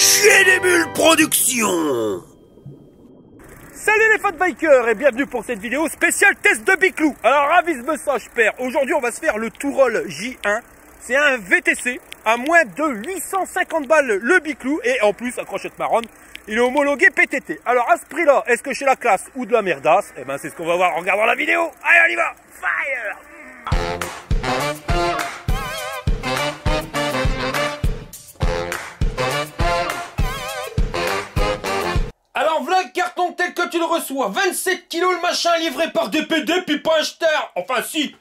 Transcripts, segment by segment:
Chez les Bulles Productions. Salut les fat bikers et bienvenue pour cette vidéo spéciale test de Biclou. Alors avise-moi ça, je perds. Aujourd'hui on va se faire le Tourol J1. C'est un VTC à moins de 850 balles le Biclou. Et en plus, accrochette marronne, il est homologué PTT. Alors à ce prix là, est-ce que chez la classe ou de la merdasse? Eh ben c'est ce qu'on va voir en regardant la vidéo. Allez on y va. Fire. Alors voilà le carton tel que tu le reçois. 27 kilos le machin, livré par DPD, puis pas un star. Enfin si,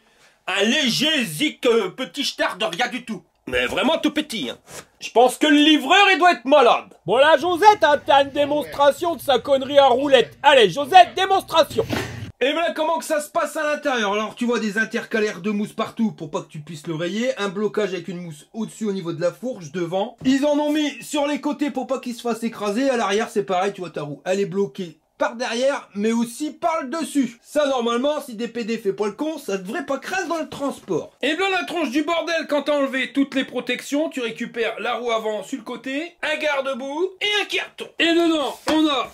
un léger zik petit star de rien du tout. Mais vraiment tout petit, hein. Je pense que le livreur il doit être malade. Bon là Josette, hein, t'as une démonstration de sa connerie à roulette. Allez Josette, démonstration. Et voilà comment que ça se passe à l'intérieur. Alors tu vois des intercalaires de mousse partout pour pas que tu puisses le rayer. Un blocage avec une mousse au-dessus au niveau de la fourche, devant. Ils en ont mis sur les côtés pour pas qu'il se fasse écraser. À l'arrière c'est pareil, tu vois ta roue, elle est bloquée par derrière, mais aussi par le dessus. Ça normalement, si DPD fait pas le con, ça devrait pas craser dans le transport. Et voilà la tronche du bordel quand t'as enlevé toutes les protections. Tu récupères la roue avant sur le côté, un garde-boue et un carton. Et dedans, on a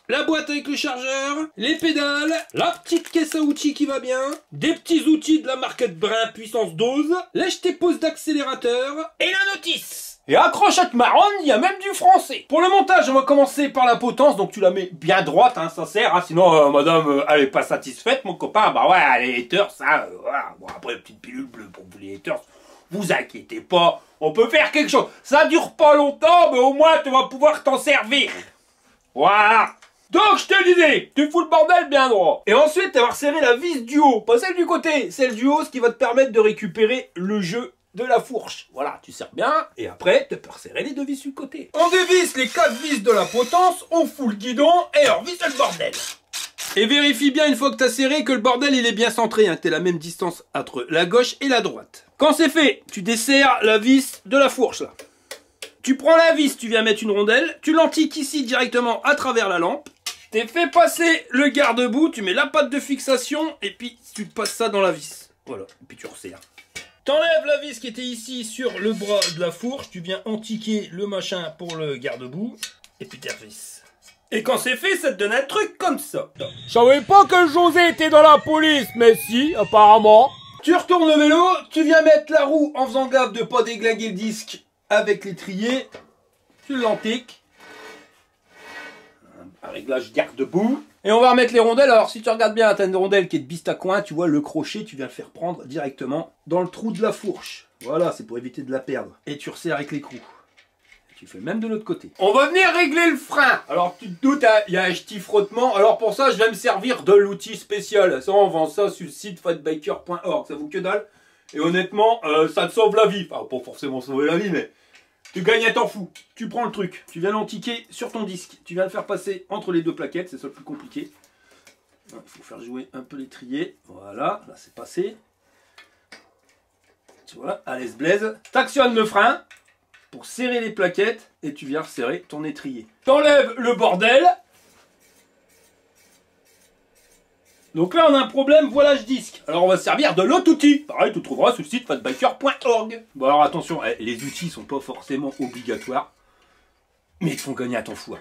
la boîte avec le chargeur, les pédales, la petite caisse à outils qui va bien, des petits outils de la marque Brin puissance 12, l'HT-pose d'accélérateur et la notice. Et accrochette marronne, il y a même du français. Pour le montage, on va commencer par la potence, donc tu la mets bien droite, hein, ça sert, hein, sinon madame, elle est pas satisfaite, mon copain, bah ouais, les haters, ça, voilà. Bon après, petite pilule bleue pour vous les haters, vous inquiétez pas, on peut faire quelque chose. Ça dure pas longtemps, mais au moins tu vas pouvoir t'en servir. Voilà. Donc je te disais, tu fous le bordel bien droit. Et ensuite, tu vas resserrer la vis du haut, pas celle du côté, celle du haut, ce qui va te permettre de récupérer le jeu de la fourche. Voilà, tu serres bien, et après, tu peux resserrer les deux vis sur le côté. On dévisse les 4 vis de la potence, on fout le guidon, et on visse le bordel. Et vérifie bien une fois que tu as serré que le bordel il est bien centré, hein, que tu la même distance entre la gauche et la droite. Quand c'est fait, tu desserres la vis de la fourche là. Tu prends la vis, tu viens mettre une rondelle, tu l'antiques ici directement à travers la lampe. T'es fait passer le garde-boue, tu mets la patte de fixation et puis tu passes ça dans la vis. Voilà, et puis tu resserres. T'enlèves la vis qui était ici sur le bras de la fourche, tu viens antiquer le machin pour le garde-boue et puis tu revisses. Et quand c'est fait, ça te donne un truc comme ça. Je savais pas que José était dans la police, mais si, apparemment. Tu retournes le vélo, tu viens mettre la roue en faisant gaffe de pas déglinguer le disque avec l'étrier. Tu l'antiques. Un réglage garde-boue. Et on va remettre les rondelles. Alors si tu regardes bien, tu as une rondelle qui est de biste à coin, tu vois le crochet, tu viens le faire prendre directement dans le trou de la fourche. Voilà, c'est pour éviter de la perdre. Et tu resserres avec l'écrou. Tu fais même de l'autre côté. On va venir régler le frein. Alors tu te doutes, il y a un petit frottement. Alors pour ça, je vais me servir de l'outil spécial. Ça, on vend ça sur le site fatbiker.org. Ça vaut que dalle. Et honnêtement, ça te sauve la vie. Enfin, pas forcément sauver la vie, mais tu gagnes à t'en fous. Tu prends le truc, tu viens l'antiquer sur ton disque. Tu viens le faire passer entre les deux plaquettes, c'est ça le plus compliqué. Il faut faire jouer un peu l'étrier. Voilà, là c'est passé. Tu vois, allez, se blaise. T'actionnes le frein pour serrer les plaquettes et tu viens resserrer ton étrier. T'enlèves le bordel. Donc là on a un problème voilage disque. Alors on va se servir de l'autre outil. Pareil, tu le trouveras sur le site fatbiker.org. Bon alors attention, les outils sont pas forcément obligatoires, mais ils te font gagner à ton fou.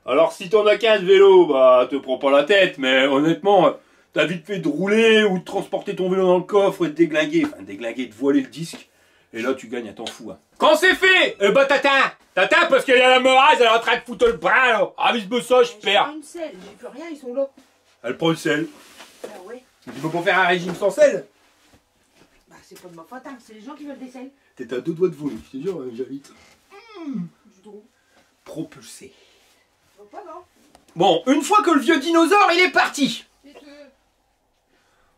Alors si t'en as 15 vélos, bah te prends pas la tête, mais honnêtement, t'as vite fait de rouler ou de transporter ton vélo dans le coffre et de déglinguer, de voiler le disque, et là tu gagnes à ton fou. Quand c'est fait, bah t'atteins parce qu'il y a la Moraz, elle est en train de foutre le bras là. Ah mais ça, je perds. J'ai une selle, j'ai plus rien, ils sont là. Elle prend le sel. Ah ouais. Tu peux pas faire un régime sans sel. Bah c'est pas de ma faute, hein. C'est les gens qui veulent des selles. T'es à 2 doigts de voler, je te jure, j'habite. Du trou. Propulsé. Pas non. Bon, une fois que le vieux dinosaure il est parti,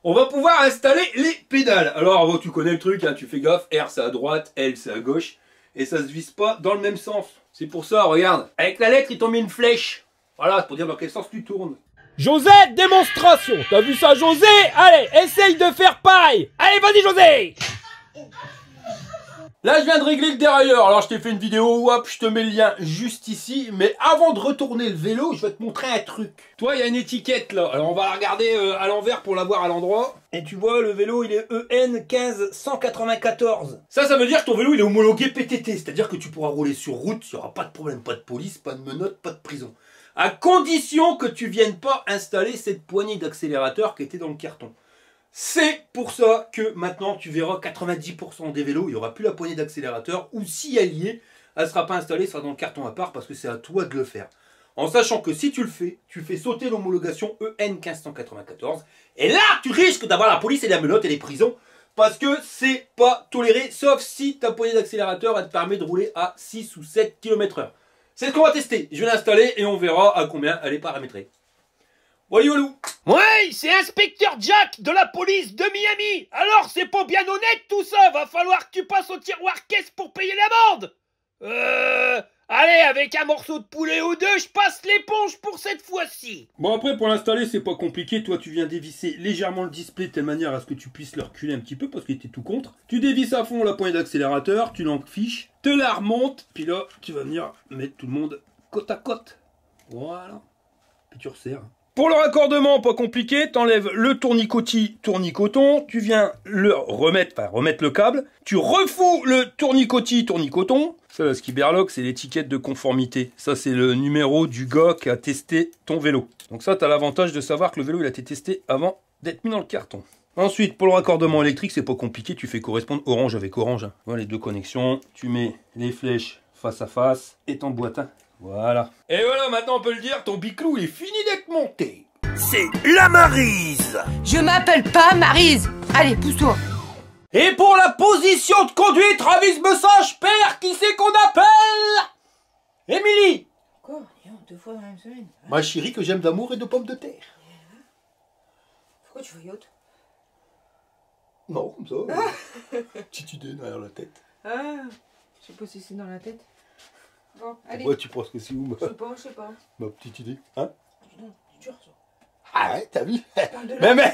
on va pouvoir installer les pédales. Alors tu connais le truc, hein, tu fais gaffe, R c'est à droite, L c'est à gauche, et ça se visse pas dans le même sens. C'est pour ça, regarde, avec la lettre ils t'ont mis une flèche. Voilà, pour dire dans quel sens tu tournes. Josette, démonstration. T'as vu ça José? Allez, essaye de faire pareil. Allez, vas-y José. Là, je viens de régler le dérailleur. Alors, je t'ai fait une vidéo, hop, je te mets le lien juste ici. Mais avant de retourner le vélo, je vais te montrer un truc. Toi, il y a une étiquette là. Alors, on va la regarder à l'envers pour la voir à l'endroit. Et tu vois, le vélo, il est EN 15194. Ça veut dire que ton vélo, il est homologué PTT. C'est-à-dire que tu pourras rouler sur route, il n'y aura pas de problème, pas de police, pas de menottes, pas de prison. À condition que tu viennes pas installer cette poignée d'accélérateur qui était dans le carton. C'est pour ça que maintenant tu verras 90% des vélos, il n'y aura plus la poignée d'accélérateur, ou si elle y est, elle ne sera pas installée, elle sera dans le carton à part parce que c'est à toi de le faire. En sachant que si tu le fais, tu fais sauter l'homologation EN 15194, et là tu risques d'avoir la police et la menotte et les prisons, parce que c'est pas toléré, sauf si ta poignée d'accélérateur elle te permet de rouler à 6 ou 7 km/h. C'est ce qu'on va tester, je vais l'installer et on verra à combien elle est paramétrée. Walou. Ouais, c'est Inspecteur Jack de la police de Miami. Alors, c'est pas bien honnête tout ça. Va falloir que tu passes au tiroir caisse pour payer l'amende. Allez, avec un morceau de poulet ou deux, je passe l'éponge pour cette fois-ci. Bon, après, pour l'installer, c'est pas compliqué. Toi, tu viens dévisser légèrement le display de telle manière à ce que tu puisses le reculer un petit peu parce qu'il était tout contre. Tu dévisses à fond la poignée d'accélérateur, tu l'enfiches, te la remontes, puis là, tu vas venir mettre tout le monde côte à côte. Voilà. Puis tu resserres. Pour le raccordement, pas compliqué, t'enlèves le tournicoton, tu viens le remettre le câble, tu refous le tournicoton. Ça, la Skiberlock, c'est l'étiquette de conformité. Ça, c'est le numéro du gars qui a testé ton vélo. Donc ça, t'as l'avantage de savoir que le vélo, il a été testé avant d'être mis dans le carton. Ensuite, pour le raccordement électrique, c'est pas compliqué, tu fais correspondre orange avec orange. Hein. Voilà les deux connexions, tu mets les flèches face à face et t'emboîtes. Hein. Voilà. Et voilà, maintenant on peut le dire, ton biclou il est fini d'être monté. C'est la Maryse. Je m'appelle pas Maryse. Allez, pousse-toi. Et pour la position de conduite, Ravis Message, père, qui c'est qu'on appelle Émilie. Quoi? 2 fois dans la même semaine. Ma chérie que j'aime d'amour et de pommes de terre. Pourquoi tu voyotes? Non, comme ça. Petite idée derrière la tête. Ah, je sais pas si c'est dans la tête. Bon, allez. Ouais, tu penses que c'est où Je sais pas. ma petite idée, hein? Non, c'est dur ça. Ah ouais, t'as vu? Je parle de la... Mais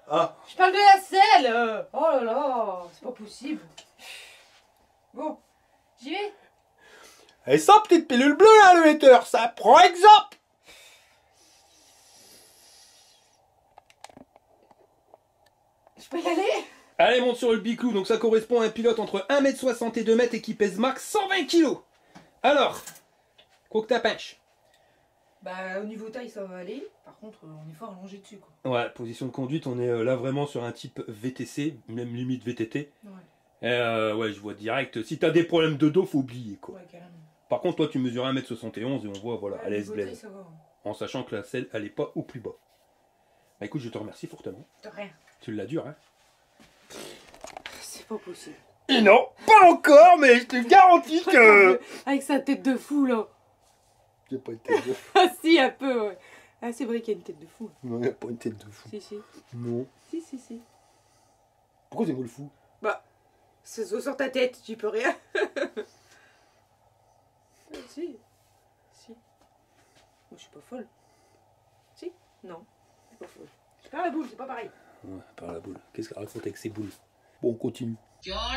ah. Je parle de la selle. Oh là là, c'est pas possible. Bon, j'y vais. Et ça, petite pilule bleue, hein, le hater, ça prend exemple. Je peux y aller? Allez, monte sur le biclou, donc ça correspond à un pilote entre 1m60 et 2 m et qui pèse max 120 kg. Alors, croque ta pêche. Bah, au niveau taille, ça va aller. Par contre, on est fort allongé dessus, quoi. Ouais, position de conduite, on est là vraiment sur un type VTC, même limite VTT. Ouais. Ouais, je vois direct. Si t'as des problèmes de dos, faut oublier, quoi. Ouais, carrément. Par contre, toi, tu mesures 1m71 et on voit, voilà, Ouais, à l'aise au niveau taille, blaise. ça va. En sachant que la selle, elle est pas au plus bas. Bah écoute, je te remercie fortement. De rien. Tu l'as dur, hein? C'est pas possible. Et non, pas encore, mais je te garantis que... Avec sa tête de fou, là. J'ai pas une tête de fou. Ah si, un peu, ouais. Ah, c'est vrai qu'il y a une tête de fou. Non, y'a pas une tête de fou. Si. Non. Si. Pourquoi c'est moi le fou? Bah, c'est sur ta tête, j'y peux rien. Si. Moi, je suis pas folle. Si? Non, je suis pas folle. Je perds la boule, c'est pas pareil. Ouais, par la boule. Qu'est-ce qu'elle raconte avec ses boules? Bon, on continue. Jonathan,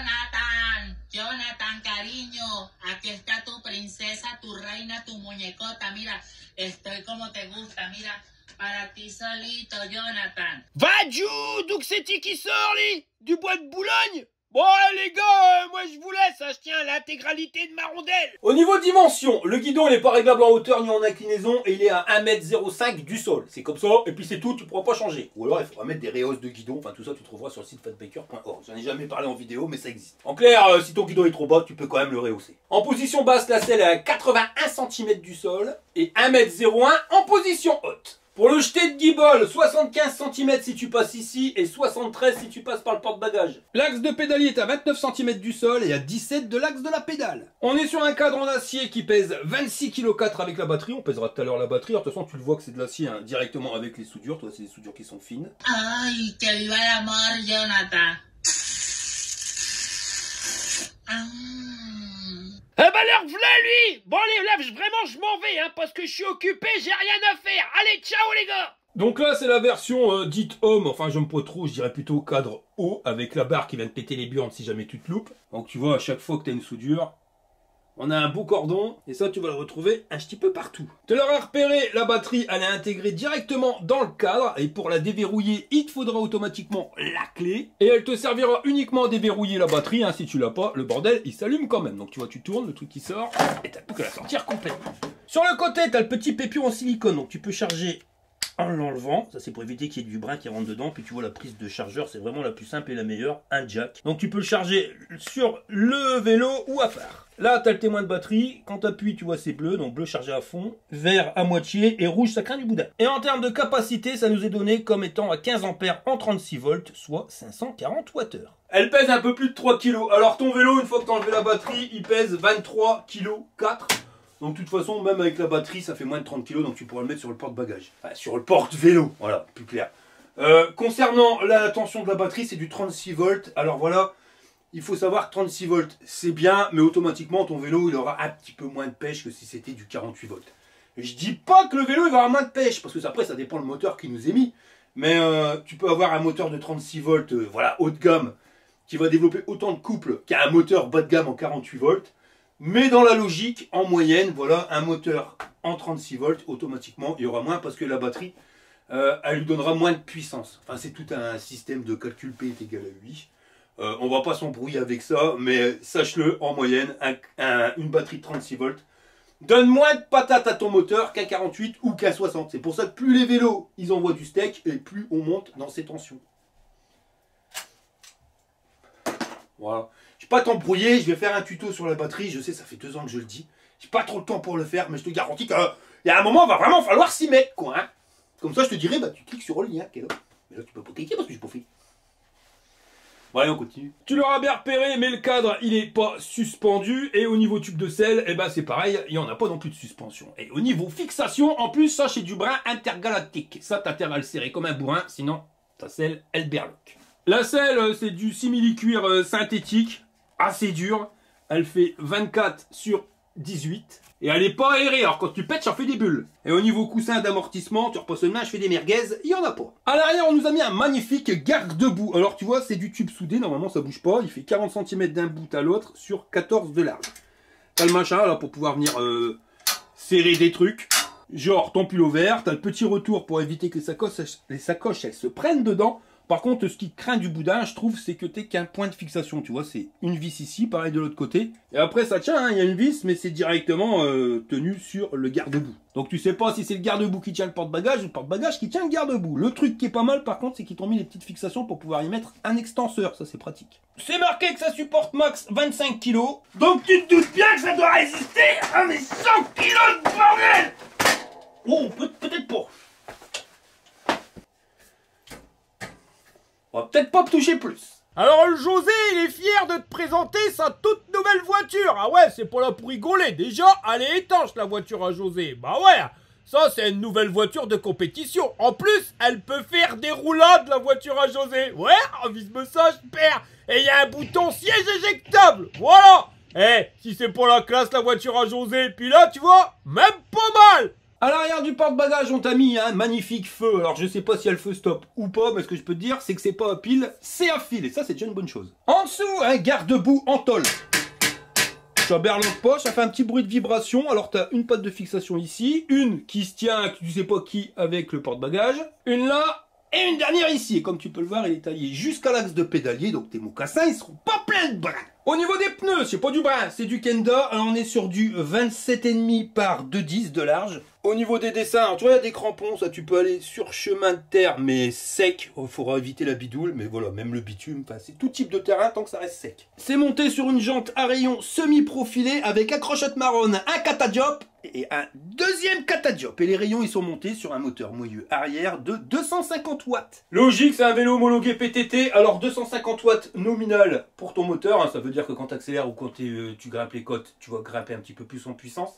cariño, aquí está tu princesa, tu reina, tu muñecota, mira, estoy como te gusta, mira, para ti solito, Jonathan. Vadjou, donc c'est qui sort, lui? Du bois de Boulogne? Bon, les gars, moi je vous laisse, hein, je tiens à l'intégralité de ma rondelle. Au niveau dimension, le guidon il n'est pas réglable en hauteur ni en inclinaison et il est à 1m05 du sol. C'est comme ça, et puis c'est tout, tu ne pourras pas changer. Ou alors il faudra mettre des rehausses de guidon, enfin tout ça tu trouveras sur le site fatbaker.org. J'en ai jamais parlé en vidéo, mais ça existe. En clair, si ton guidon est trop bas, tu peux quand même le rehausser. En position basse, la selle est à 81 cm du sol et 1m01 en position haute. Pour le jeté de guibole, 75 cm si tu passes ici et 73 si tu passes par le porte-bagages. L'axe de pédalier est à 29 cm du sol et à 17 de l'axe de la pédale. On est sur un cadre en acier qui pèse 26 kg avec la batterie. On pèsera tout à l'heure la batterie. De toute façon, tu le vois que c'est de l'acier hein, directement avec les soudures. Toi, c'est des soudures qui sont fines. Ay, que viva el amor, Jonathan. Ah bah leur v'là lui. Bon allez, là, vraiment je m'en vais, hein, parce que je suis occupé, j'ai rien à faire. Allez, ciao les gars. Donc là, c'est la version dite homme, enfin j'aime pas trop, je dirais plutôt cadre haut, avec la barre qui vient de péter les burnes si jamais tu te loupes. Donc tu vois, à chaque fois que tu as une soudure, on a un beau cordon, et ça tu vas le retrouver un petit peu partout. Tu l'auras repéré, la batterie, elle est intégrée directement dans le cadre, et pour la déverrouiller, il te faudra automatiquement la clé, et elle te servira uniquement à déverrouiller la batterie, hein, si tu l'as pas, le bordel, il s'allume quand même. Donc tu vois, tu tournes, le truc qui sort, et t'as plus qu'à la sortir complètement. Sur le côté, tu as le petit pépion en silicone, donc tu peux charger en l'enlevant, ça c'est pour éviter qu'il y ait du brin qui rentre dedans. Puis tu vois la prise de chargeur, c'est vraiment la plus simple et la meilleure, un jack. Donc tu peux le charger sur le vélo ou à part. Là tu as le témoin de batterie, quand tu appuies tu vois c'est bleu, donc bleu chargé à fond, vert à moitié et rouge ça craint du boudin. Et en termes de capacité, ça nous est donné comme étant à 15 ampères en 36 volts, soit 540 Wh. Elle pèse un peu plus de 3 kg. Alors ton vélo, une fois que tu as enlevé la batterie, il pèse 23 kg 4. Donc de toute façon, même avec la batterie, ça fait moins de 30 kg, donc tu pourras le mettre sur le porte-bagages. Enfin, sur le porte-vélo, voilà, plus clair. Concernant la tension de la batterie, c'est du 36 volts. Alors voilà, il faut savoir que 36 volts, c'est bien, mais automatiquement, ton vélo, il aura un petit peu moins de pêche que si c'était du 48 volts. Et je dis pas que le vélo, il va avoir moins de pêche, parce que après, ça dépend le moteur qui nous est mis. Mais tu peux avoir un moteur de 36 volts, voilà, haut de gamme, qui va développer autant de couple qu'un moteur bas de gamme en 48 volts. Mais dans la logique, en moyenne, voilà, un moteur en 36 volts, automatiquement, il y aura moins parce que la batterie, elle lui donnera moins de puissance. Enfin, c'est tout un système de calcul P est égal à 8. On va pas s'embrouiller avec ça, mais sache-le, en moyenne, une batterie de 36 volts donne moins de patates à ton moteur qu'un 48 ou qu'un 60. C'est pour ça que plus les vélos, ils envoient du steak, et plus on monte dans ces tensions. Voilà. Je ne vais pas t'embrouiller, je vais faire un tuto sur la batterie, je sais, ça fait 2 ans que je le dis. J'ai pas trop le temps pour le faire, mais je te garantis qu'il y a un moment, il va vraiment falloir s'y mettre, quoi. Hein. Comme ça, je te dirai, bah, tu cliques sur le lien. Mais là, tu peux pas cliquer parce que j'ai pas fait. Bon, allez, on continue. Tu l'auras bien repéré, mais le cadre, il n'est pas suspendu. Et au niveau tube de sel, eh ben, c'est pareil, il n'y en a pas non plus de suspension. Et au niveau fixation, en plus, ça, c'est du brin intergalactique. Ça, t'as intérêt à le serrer comme un bourrin, sinon, ta selle, elle berloque. La selle, c'est du simili-cuir synthétique, assez dur. Elle fait 24 sur 18. Et elle n'est pas aérée, alors quand tu pètes, ça fait des bulles. Et au niveau coussin d'amortissement, tu reposes une main, je fais des merguez, il n'y en a pas. À l'arrière, on nous a mis un magnifique garde-boue. Alors tu vois, c'est du tube soudé, normalement ça bouge pas. Il fait 40 cm d'un bout à l'autre sur 14 de large. T'as le machin là pour pouvoir venir serrer des trucs. Genre ton pull vert, t'as le petit retour pour éviter que les sacoches elles se prennent dedans. Par contre, ce qui craint du boudin, je trouve, c'est que t'es qu'un point de fixation. Tu vois, c'est une vis ici, pareil de l'autre côté. Et après, ça tient, il y a une vis, mais c'est directement tenu sur le garde-boue. Donc tu sais pas si c'est le garde-boue qui tient le porte-bagages ou le porte-bagages qui tient le garde-boue. Le truc qui est pas mal, par contre, c'est qu'ils t'ont mis les petites fixations pour pouvoir y mettre un extenseur. Ça, c'est pratique. C'est marqué que ça supporte max 25 kg. Donc tu te doutes bien que ça doit résister à mes 100 kg de bordel. Oh, peut-être pas. On va peut-être pas me toucher plus. Alors le José, il est fier de te présenter sa toute nouvelle voiture. Ah ouais, c'est pas là pour rigoler. Déjà, elle est étanche la voiture à José. Bah ouais, ça c'est une nouvelle voiture de compétition. En plus, elle peut faire des roulades la voiture à José. Ouais, avise-moi ça, père. Et il y a un bouton siège éjectable. Voilà. Eh, si c'est pour la classe la voiture à José, puis là tu vois, même pas mal. À l'arrière du porte-bagages, on t'a mis un magnifique feu. Alors je sais pas si y a le feu stop ou pas, mais ce que je peux te dire, c'est que c'est pas à pile, c'est à fil. Et ça, c'est déjà une bonne chose. En dessous, un garde-boue en tôle. Ça berloque pas, ça fait un petit bruit de vibration. Alors t'as une patte de fixation ici, une qui se tient, tu sais pas qui, avec le porte-bagages, une là, et une dernière ici. Et comme tu peux le voir, elle est taillée jusqu'à l'axe de pédalier, donc tes mocassins, ils seront pas pleins de brin. Au niveau des pneus, c'est pas du brin, c'est du Kenda. Alors on est sur du 27,5 par 2,10 de large. Au niveau des dessins, alors tu vois, il y a des crampons, ça tu peux aller sur chemin de terre, mais sec. Il faudra éviter la bidoule, mais voilà, même le bitume, enfin, c'est tout type de terrain tant que ça reste sec. C'est monté sur une jante à rayon semi-profilée avec accrochette marronne, un catadiop et un deuxième catadiop. Et les rayons, ils sont montés sur un moteur moyeu arrière de 250 watts. Logique, c'est un vélo homologué PTT, alors 250 watts nominal pour ton moteur, hein, ça veut dire que quand tu accélères ou quand tu grimpes les côtes, tu vas grimper un petit peu plus en puissance.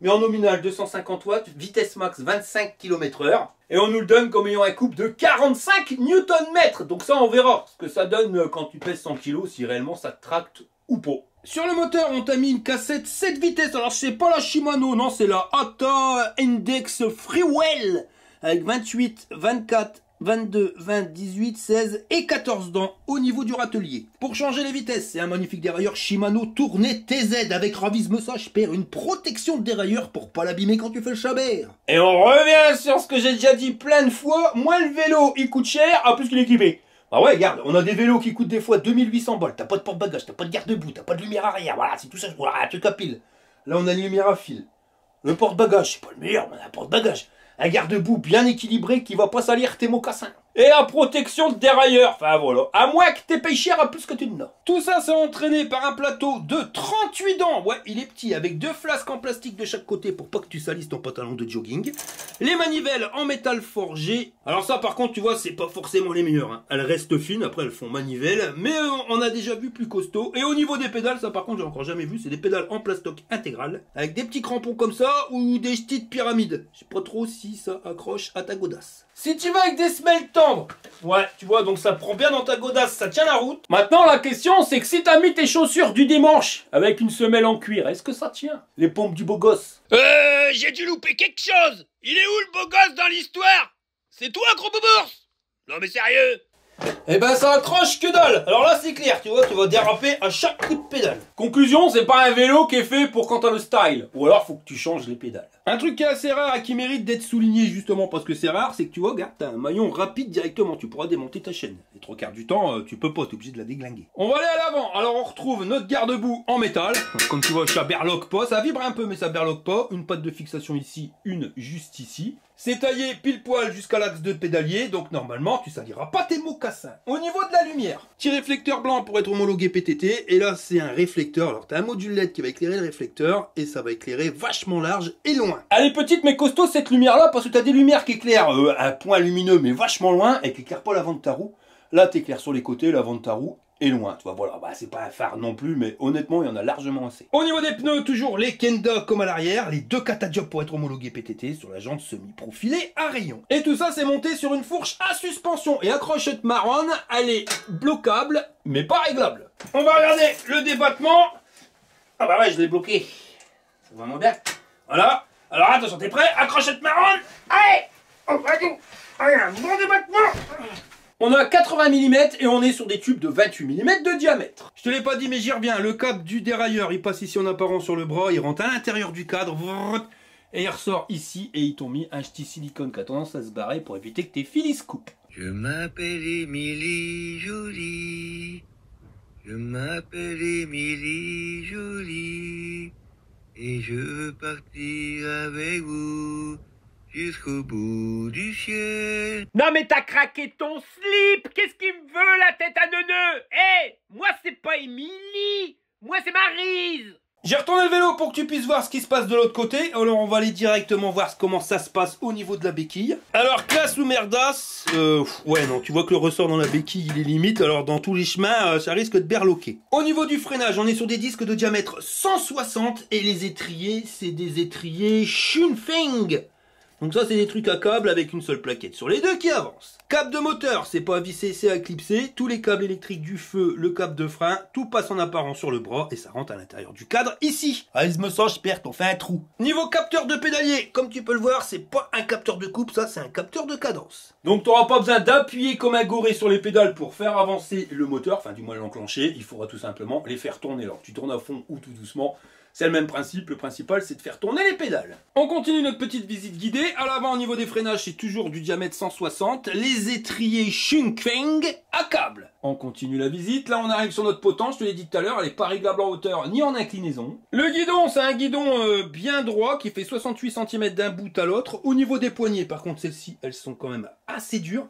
Mais en nominal 250 watts, vitesse max 25 km/h. Et on nous le donne comme ayant un couple de 45 Nm. Donc ça, on verra ce que ça donne quand tu pèses 100 kg, si réellement ça te tracte ou pas. Sur le moteur, on t'a mis une cassette 7 vitesses. Alors, c'est pas la Shimano, non, c'est la Ata Index Freewell. avec 28, 24, 22, 20, 18, 16 et 14 dents au niveau du râtelier. Pour changer les vitesses, c'est un magnifique dérailleur Shimano tourné TZ avec ravisme sage père, une protection de dérailleur pour pas l'abîmer quand tu fais le chabert. Et on revient sur ce que j'ai déjà dit plein de fois, moi le vélo il coûte cher, en plus qu'il est équipé. Ah ouais, regarde, on a des vélos qui coûtent des fois 2800 balles, t'as pas de porte-bagages, t'as pas de garde-boue, t'as pas de lumière arrière, voilà, c'est tout ça, voilà, un truc à pile. Là on a une lumière à fil. Le porte-bagages, c'est pas le meilleur, mais un porte-bagages. Un garde-boue bien équilibré qui va pas salir tes mocassins. Et la protection de dérailleur, enfin voilà. À moins que t'aies payé cher à plus que tu n'as. Tout ça, c'est entraîné par un plateau de 38 dents. Ouais, il est petit, avec 2 flasques en plastique de chaque côté pour pas que tu salisses ton pantalon de jogging. Les manivelles en métal forgé. Alors ça, par contre, tu vois, c'est pas forcément les meilleures. Hein. Elles restent fines, après elles font manivelle. Mais on a déjà vu plus costaud. Et au niveau des pédales, ça par contre, j'ai encore jamais vu. C'est des pédales en plastoc intégral. Avec des petits crampons comme ça ou des petites pyramides. Je sais pas trop si ça accroche à ta godasse. Si tu vas avec des semelles tendres, ouais, tu vois, donc ça prend bien dans ta godasse, ça tient la route. Maintenant, la question, c'est que si t'as mis tes chaussures du dimanche avec une semelle en cuir, est-ce que ça tient? Les pompes du beau gosse. J'ai dû louper quelque chose. Il est où le beau gosse dans l'histoire? C'est toi, gros bourse? Non mais sérieux? Eh ben ça accroche que dalle. Alors là c'est clair, tu vois, tu vas déraper à chaque coup de pédale. Conclusion, c'est pas un vélo qui est fait pour quand t'as le style. Ou alors faut que tu changes les pédales. Un truc qui est assez rare et qui mérite d'être souligné justement parce que c'est rare, c'est que tu vois, regarde, t'as un maillon rapide directement, tu pourras démonter ta chaîne. Les 3/4 du temps, tu peux pas, t'es obligé de la déglinguer. On va aller à l'avant, alors on retrouve notre garde-boue en métal. Comme tu vois, ça berloque pas, ça vibre un peu mais ça berloque pas. Une patte de fixation ici, une juste ici. C'est taillé pile poil jusqu'à l'axe de pédalier, donc normalement tu saliras pas tes mocassins. Au niveau de la lumière, petit réflecteur blanc pour être homologué PTT, et là c'est un réflecteur, alors t'as un module LED qui va éclairer le réflecteur, et ça va éclairer vachement large et loin. Elle est petite mais costaud cette lumière là, parce que t'as des lumières qui éclairent un point lumineux mais vachement loin, et qui éclairent pas l'avant de ta roue. Là t'éclaires sur les côtés, l'avant de ta roue, et loin, tu vois, voilà, bah, c'est pas un phare non plus, mais honnêtement, il y en a largement assez. Au niveau des pneus, toujours les Kenda comme à l'arrière, les 2 Catajob pour être homologués PTT sur la jante semi-profilée à rayon. Et tout ça, c'est monté sur une fourche à suspension et accrochette marron, elle est bloquable, mais pas réglable. On va regarder le débattement. Ah bah ouais, je l'ai bloqué. C'est vraiment bien. Voilà. Alors attention, t'es prêt? Accrochette marron. Allez! Oh, vas-y. Allez, un bon débattement. On a 80 mm et on est sur des tubes de 28 mm de diamètre. Je te l'ai pas dit mais j'y reviens, le câble du dérailleur il passe ici en apparent sur le bras, il rentre à l'intérieur du cadre et il ressort ici et ils t'ont mis un petit silicone qui a tendance à se barrer pour éviter que tes fils se coupent. Je m'appelle Émilie Jolie, je m'appelle Émilie Jolie et je veux partir avec vous jusqu'au bout du ciel. Non mais t'as craqué ton slip. Qu'est-ce qu'il me veut la tête à neuneu? Eh, moi c'est pas Émilie, moi c'est Maryse. J'ai retourné le vélo pour que tu puisses voir ce qui se passe de l'autre côté. Alors on va aller directement voir comment ça se passe au niveau de la béquille. Alors classe ou merdas, ouais non, tu vois que le ressort dans la béquille il est limite. Alors dans tous les chemins ça risque de berloquer. Au niveau du freinage, on est sur des disques de diamètre 160 et les étriers c'est des étriers Schunfeng. Donc ça c'est des trucs à câble avec une seule plaquette sur les deux qui avancent. Câble de moteur, c'est pas à visser, c'est à clipser. Tous les câbles électriques du feu, le câble de frein, tout passe en apparent sur le bras et ça rentre à l'intérieur du cadre ici. Ah, il me sent, je perds, on fait un trou. Niveau capteur de pédalier, comme tu peux le voir, c'est pas un capteur de coupe, ça c'est un capteur de cadence. Donc tu n'auras pas besoin d'appuyer comme un goré sur les pédales pour faire avancer le moteur, enfin du moins l'enclencher, il faudra tout simplement les faire tourner. Alors tu tournes à fond ou tout doucement. C'est le même principe, le principal c'est de faire tourner les pédales. On continue notre petite visite guidée. À l'avant au niveau des freinages c'est toujours du diamètre 160. Les étriers Schunfeng à câble. On continue la visite. Là on arrive sur notre potence, je te l'ai dit tout à l'heure, elle n'est pas réglable en hauteur ni en inclinaison. Le guidon c'est un guidon bien droit qui fait 68 cm d'un bout à l'autre. Au niveau des poignées par contre celles-ci elles sont quand même assez dures.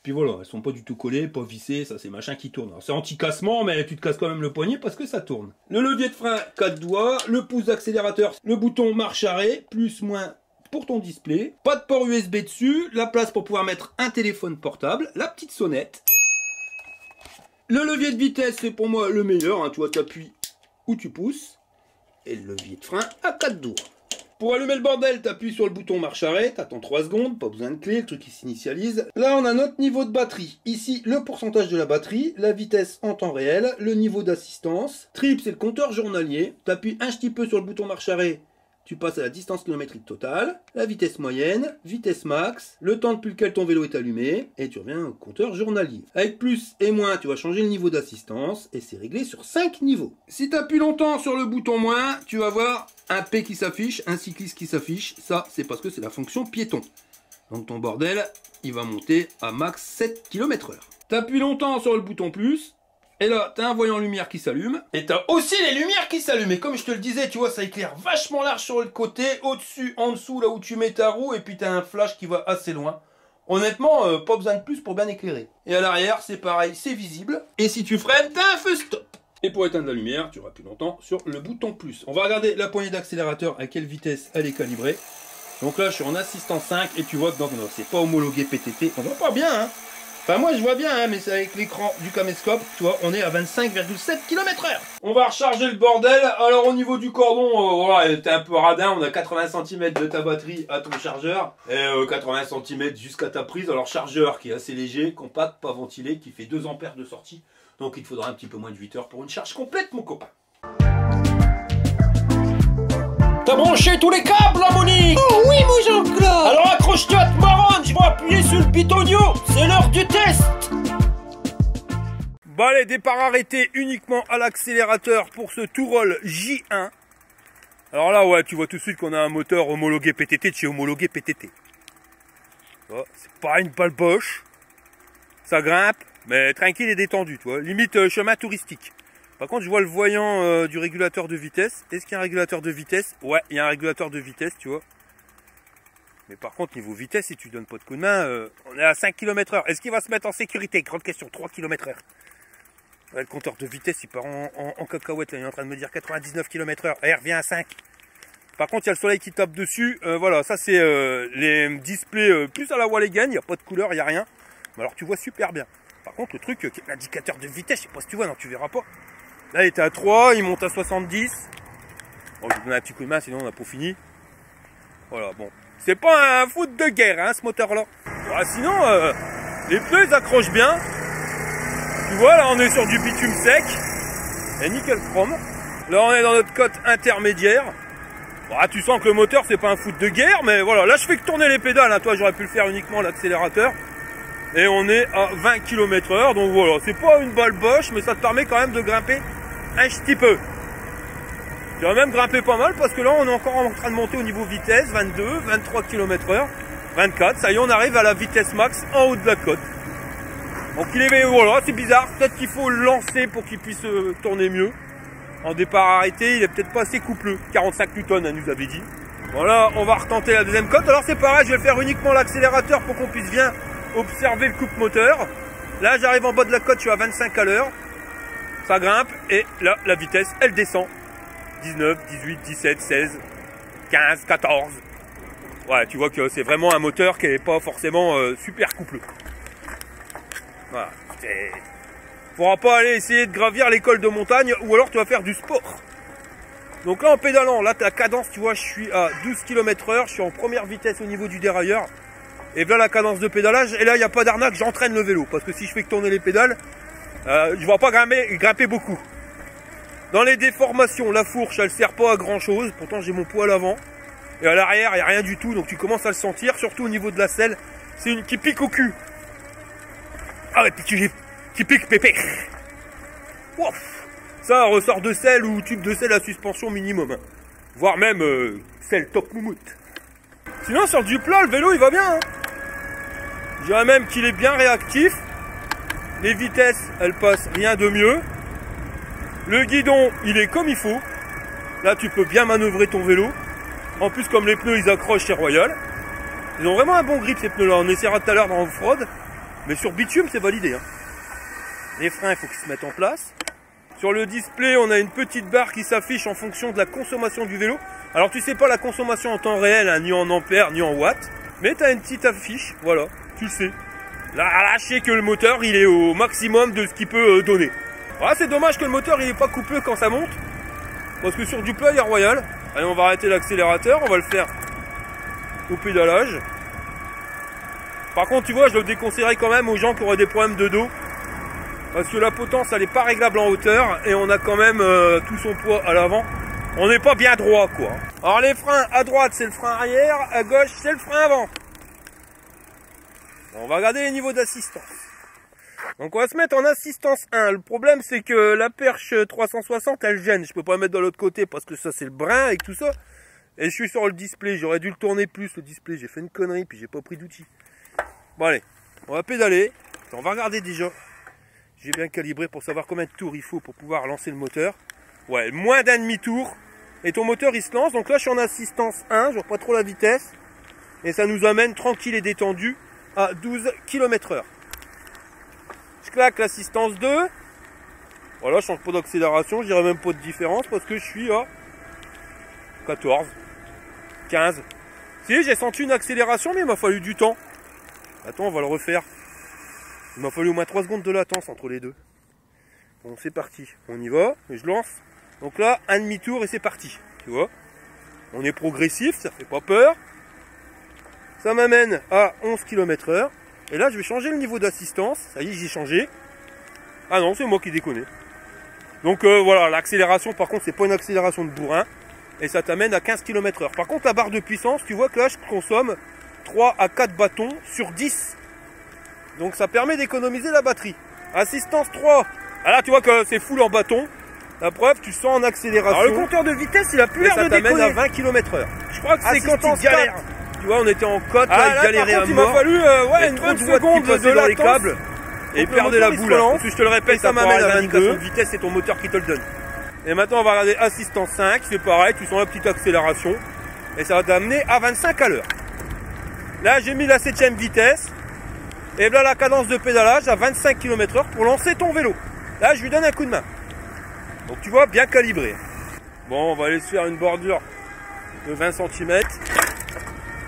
Puis voilà, elles sont pas du tout collées, pas vissées, ça c'est machin qui tourne. C'est anti-cassement, mais tu te casses quand même le poignet parce que ça tourne. Le levier de frein, 4 doigts, le pouce d'accélérateur, le bouton marche-arrêt, plus, moins pour ton display. Pas de port USB dessus, la place pour pouvoir mettre un téléphone portable, la petite sonnette. Le levier de vitesse, c'est pour moi le meilleur, hein. Tu vois, t'appuies où tu pousses. Et le levier de frein à 4 doigts. Pour allumer le bordel, t'appuies sur le bouton marche-arrêt, t'attends 3 secondes, pas besoin de clé, le truc il s'initialise. Là on a notre niveau de batterie. Ici le pourcentage de la batterie, la vitesse en temps réel, le niveau d'assistance. Trip c'est le compteur journalier, t'appuies un petit peu sur le bouton marche-arrêt, tu passes à la distance kilométrique totale, la vitesse moyenne, vitesse max, le temps depuis lequel ton vélo est allumé, et tu reviens au compteur journalier. Avec plus et moins, tu vas changer le niveau d'assistance, et c'est réglé sur 5 niveaux. Si tu appuies longtemps sur le bouton moins, tu vas voir un P qui s'affiche, un cycliste qui s'affiche. Ça, c'est parce que c'est la fonction piéton. Donc ton bordel, il va monter à max 7 km/h. Tu appuies longtemps sur le bouton plus, et là, tu as un voyant lumière qui s'allume. Et tu as aussi les lumières qui s'allument. Et comme je te le disais, tu vois, ça éclaire vachement large sur le côté, au-dessus, en dessous, là où tu mets ta roue. Et puis tu as un flash qui va assez loin. Honnêtement, pas besoin de plus pour bien éclairer. Et à l'arrière, c'est pareil, c'est visible. Et si tu freines, tu as un feu stop. Et pour éteindre la lumière, tu appuies longtemps sur le bouton plus. On va regarder la poignée d'accélérateur, à quelle vitesse elle est calibrée. Donc là, je suis en assistance 5 et tu vois que c'est pas homologué PTT. On voit pas bien, hein. Enfin, moi, je vois bien, hein, mais c'est avec l'écran du caméscope, tu vois, on est à 25,7 km/h. On va recharger le bordel. Alors, au niveau du cordon, voilà, t'es un peu radin. On a 80 cm de ta batterie à ton chargeur et 80 cm jusqu'à ta prise. Alors, chargeur qui est assez léger, compact, pas ventilé, qui fait 2 ampères de sortie. Donc, il te faudra un petit peu moins de 8 heures pour une charge complète, mon copain. T'as branché tous les câbles, là, Monique? Oh oui, mon Jean-Claude. Alors accroche-toi à te marronne, je vais appuyer sur le bitonio. C'est l'heure du test. Bon allez, départ arrêté uniquement à l'accélérateur pour ce Touroll J1. Alors là, ouais, tu vois tout de suite qu'on a un moteur homologué PTT de chez homologué PTT. Oh, c'est pas une balle boche. Ça grimpe, mais tranquille et détendu, tu vois. Limite chemin touristique. Par contre, je vois le voyant du régulateur de vitesse. Est-ce qu'il y a un régulateur de vitesse? Ouais, il y a un régulateur de vitesse, tu vois. Mais par contre, niveau vitesse, si tu donnes pas de coup de main, on est à 5 km/h. Est-ce qu'il va se mettre en sécurité? Grande question, 3 km/h. Ouais, le compteur de vitesse, il part en cacahuète. Là, il est en train de me dire 99 km/h. Et il revient à 5. Par contre, il y a le soleil qui tape dessus. Voilà, ça c'est les displays plus à la Walligan. Il n'y a pas de couleur, il n'y a rien. Mais alors, tu vois super bien. Par contre, le truc, l'indicateur de vitesse, je sais pas si tu vois, non, tu verras pas. Là, il était à 3, il monte à 70. Bon, je vais donner un petit coup de main, sinon on n'a pas fini. Voilà, bon. C'est pas un foot de guerre, hein, ce moteur-là. Voilà, sinon, les pneus, ils accrochent bien. Tu vois, là, on est sur du bitume sec. Et nickel chrome. Là, on est dans notre cote intermédiaire. Voilà, tu sens que le moteur, c'est pas un foot de guerre, mais voilà. Là, je fais que tourner les pédales. Hein. Toi, j'aurais pu le faire uniquement l'accélérateur. Et on est à 20 km/h. Donc voilà, c'est pas une balle boche, mais ça te permet quand même de grimper un petit peu. Tu vas même grimper pas mal parce que là on est encore en train de monter au niveau vitesse, 22, 23 km/h, 24, ça y est on arrive à la vitesse max en haut de la côte. Donc il est, voilà, c'est bizarre, peut-être qu'il faut le lancer pour qu'il puisse tourner mieux. En départ arrêté, il est peut-être pas assez coupleux, 45 Newton, elle nous avait dit. Voilà, on va retenter la deuxième côte, alors c'est pareil, je vais faire uniquement l'accélérateur pour qu'on puisse bien observer le coupe moteur. Là j'arrive en bas de la côte, je suis à 25 à l'heure. Ça grimpe et là la vitesse elle descend. 19, 18, 17, 16, 15, 14. Ouais, tu vois que c'est vraiment un moteur qui n'est pas forcément super coupleux. Voilà. Tu pourras pas aller essayer de gravir l'école de montagne ou alors tu vas faire du sport. Donc là en pédalant, là ta cadence, tu vois, je suis à 12 km/h, je suis en première vitesse au niveau du dérailleur. Et là la cadence de pédalage, et là il n'y a pas d'arnaque, j'entraîne le vélo. Parce que si je fais que tourner les pédales, je ne vais pas grimper beaucoup. Dans les déformations, la fourche, elle sert pas à grand chose. Pourtant, j'ai mon poids à l'avant. Et à l'arrière, il n'y a rien du tout. Donc, tu commences à le sentir. Surtout au niveau de la selle. C'est une qui pique au cul. Ah ouais, qui pique pépé. Ouf. Ça, ressort de selle ou tube de selle à suspension minimum. Hein. Voire même selle top moumoute. Sinon, sur du plat, le vélo, il va bien. Hein. Je dirais même qu'il est bien réactif. Les vitesses, elles passent rien de mieux. Le guidon, il est comme il faut. Là, tu peux bien manœuvrer ton vélo. En plus, comme les pneus, ils accrochent chez Royal. Ils ont vraiment un bon grip, ces pneus-là. On essaiera tout à l'heure dans off-road. Mais sur bitume, c'est validé. Hein. Les freins, il faut qu'ils se mettent en place. Sur le display, on a une petite barre qui s'affiche en fonction de la consommation du vélo. Alors, tu sais pas la consommation en temps réel, hein, ni en ampères, ni en watts. Mais tu as une petite affiche, voilà, tu le sais. Là, je sais que le moteur, il est au maximum de ce qu'il peut donner. Ah, c'est dommage que le moteur il est pas coupleux quand ça monte. Parce que sur du plat il y a Royal. Allez, on va arrêter l'accélérateur, on va le faire au pédalage. Par contre tu vois, je le déconseillerais quand même aux gens qui auraient des problèmes de dos. Parce que la potence elle n'est pas réglable en hauteur. Et on a quand même tout son poids à l'avant. On n'est pas bien droit, quoi. Alors les freins, à droite c'est le frein arrière, à gauche c'est le frein avant. On va regarder les niveaux d'assistance. Donc on va se mettre en assistance 1. Le problème c'est que la perche 360 elle gêne. Je peux pas la mettre de l'autre côté parce que ça c'est le brin avec tout ça. Et je suis sur le display, j'aurais dû le tourner plus le display. J'ai fait une connerie puis j'ai pas pris d'outil. Bon allez, on va pédaler. On va regarder déjà. J'ai bien calibré pour savoir combien de tours il faut pour pouvoir lancer le moteur. Ouais, moins d'un demi-tour. Et ton moteur il se lance. Donc là je suis en assistance 1, je vois pas trop la vitesse. Et ça nous amène tranquille et détendu à 12 km/h. Je claque l'assistance 2. Voilà, je change pas d'accélération, je dirais même pas de différence parce que je suis à 14, 15. Si, j'ai senti une accélération, mais il m'a fallu du temps. Attends, on va le refaire. Il m'a fallu au moins 3 secondes de latence entre les deux. Bon, c'est parti. On y va, et je lance. Donc là, un demi-tour et c'est parti. Tu vois, on est progressif, ça fait pas peur. Ça m'amène à 11 km/h. Et là, je vais changer le niveau d'assistance. Ça y est, j'ai changé. Ah non, c'est moi qui déconne. Donc voilà, l'accélération, par contre, c'est pas une accélération de bourrin. Et ça t'amène à 15 km/h. Par contre, la barre de puissance, tu vois que là, je consomme 3 à 4 bâtons sur 10. Donc ça permet d'économiser la batterie. Assistance 3. Ah là, tu vois que c'est full en bâton. La preuve, tu sens en accélération. Alors le compteur de vitesse, il a plus l'air de déconner. Ça t'amène à 20 km/h. Je crois que c'est quand tu galères. Tu vois, on était en côte, là, il galérait à mort. Il m'a fallu une bonne seconde de dans les câbles et perdait la boule. Parce que je te le répète, ça m'amène à l'indication de vitesse, c'est ton moteur qui te le donne. Et maintenant, on va regarder assistance 5, c'est pareil, tu sens la petite accélération et ça va t'amener à 25 à l'heure. Là, j'ai mis la 7ème vitesse et là, la cadence de pédalage à 25 km/h pour lancer ton vélo. Là, je lui donne un coup de main. Donc, tu vois, bien calibré. Bon, on va aller se faire une bordure de 20 cm.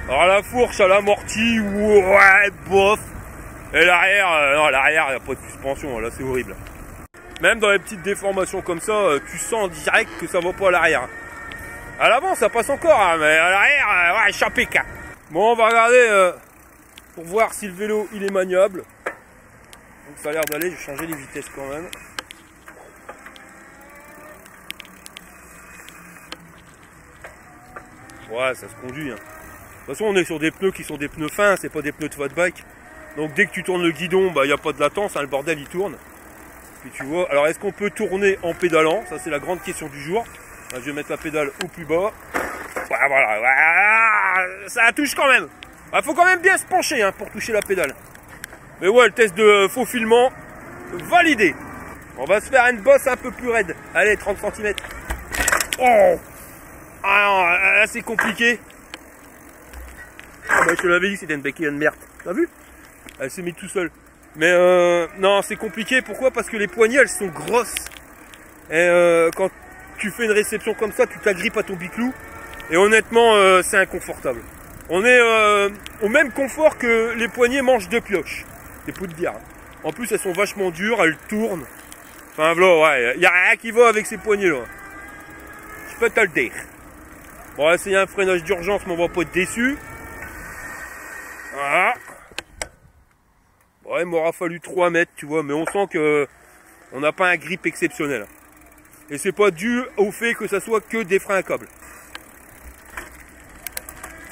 Alors la fourche à l'amorti, ouais, bof. Et l'arrière, non, l'arrière, il n'y a pas de suspension, là c'est horrible. Même dans les petites déformations comme ça, tu sens direct que ça va pas à l'arrière. À l'avant, ça passe encore, hein, mais à l'arrière, ouais, chapique. Bon, on va regarder pour voir si le vélo il est maniable. Donc ça a l'air d'aller, je vais changer les vitesses quand même. Ouais, ça se conduit, hein. De toute façon, on est sur des pneus qui sont des pneus fins, c'est pas des pneus de fat bike. Donc dès que tu tournes le guidon, bah il n'y a pas de latence, hein, le bordel il tourne. Puis tu vois, alors est-ce qu'on peut tourner en pédalant? Ça c'est la grande question du jour. Là, je vais mettre la pédale au plus bas. Voilà, ça touche quand même. Il faut quand même bien se pencher hein, pour toucher la pédale. Mais ouais, le test de faufilement validé. On va se faire une bosse un peu plus raide. Allez, 30 cm. Oh, ah non, là c'est compliqué. Ah bah, je te l'avais dit, c'était une béquille de merde. T'as vu? Elle s'est mise tout seule. Mais non, c'est compliqué. Pourquoi? Parce que les poignées, elles sont grosses. Et quand tu fais une réception comme ça, tu t'agrippes à ton biclou. Et honnêtement, c'est inconfortable. On est au même confort que les poignées manches de pioche. Des pots de bière. En plus, elles sont vachement dures, elles tournent. Enfin, voilà, ouais, il n'y a rien qui va avec ces poignées-là. Je peux te le dire. Bon, on va essayer un freinage d'urgence, mais on va pas être déçu. Voilà. Ouais, il m'aura fallu 3 mètres, tu vois, mais on sent que on n'a pas un grip exceptionnel. Et c'est pas dû au fait que ça soit que des freins à câble.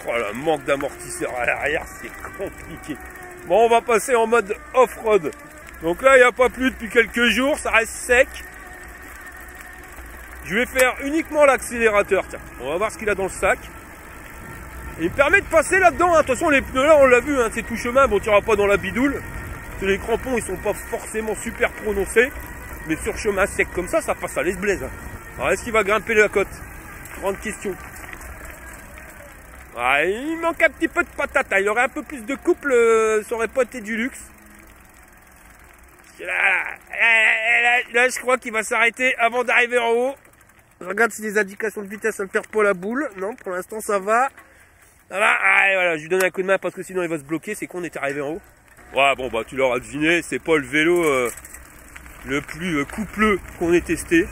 Oh, le manque d'amortisseur à l'arrière, c'est compliqué. Bon, on va passer en mode off-road. Donc là, il n'y a pas plu depuis quelques jours, ça reste sec. Je vais faire uniquement l'accélérateur, tiens. On va voir ce qu'il a dans le sac. Et il me permet de passer là-dedans, hein. De toute façon les pneus là on l'a vu, hein, c'est tout chemin, bon tu n'iras pas dans la bidoule. Parce que les crampons ils sont pas forcément super prononcés. Mais sur chemin sec comme ça, ça passe à l'esblaise. Hein. Alors est-ce qu'il va grimper la côte? Grande question. Ah, il manque un petit peu de patate, hein. Il aurait un peu plus de couple, ça aurait pas été du luxe. Là je crois qu'il va s'arrêter avant d'arriver en haut. Je regarde si les indications de vitesse ne perdent pas la boule. Non, pour l'instant ça va. Voilà, ah, voilà, je lui donne un coup de main parce que sinon il va se bloquer, c'est qu'on est arrivé en haut. Ouais, bon bah tu l'auras deviné, c'est pas le vélo le plus coupleux qu'on ait testé.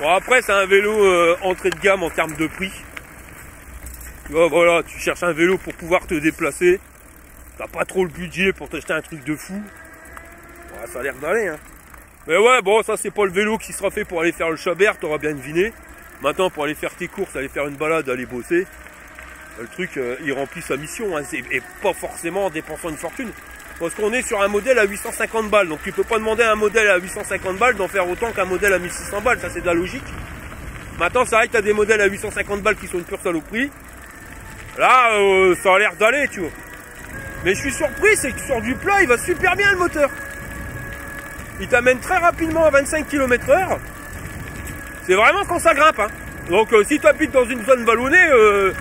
Bon après c'est un vélo entrée de gamme en termes de prix. Tu vois, voilà, tu cherches un vélo pour pouvoir te déplacer. T'as pas trop le budget pour t'acheter un truc de fou. Ouais, ça a l'air d'aller, hein. Mais ouais, bon, ça c'est pas le vélo qui sera fait pour aller faire le Chabert, t'auras bien deviné. Maintenant, pour aller faire tes courses, aller faire une balade, aller bosser, le truc, il remplit sa mission, hein, et pas forcément en dépensant une fortune. Parce qu'on est sur un modèle à 850 balles, donc tu peux pas demander à un modèle à 850 balles d'en faire autant qu'un modèle à 1600 balles, ça c'est de la logique. Maintenant, c'est vrai que tu as des modèles à 850 balles qui sont une pure saloperie. Là, ça a l'air d'aller, tu vois. Mais je suis surpris, c'est que sur du plat, il va super bien le moteur. Il t'amène très rapidement à 25 km/h. C'est vraiment quand ça grimpe, hein. Donc si tu habites dans une zone vallonnée,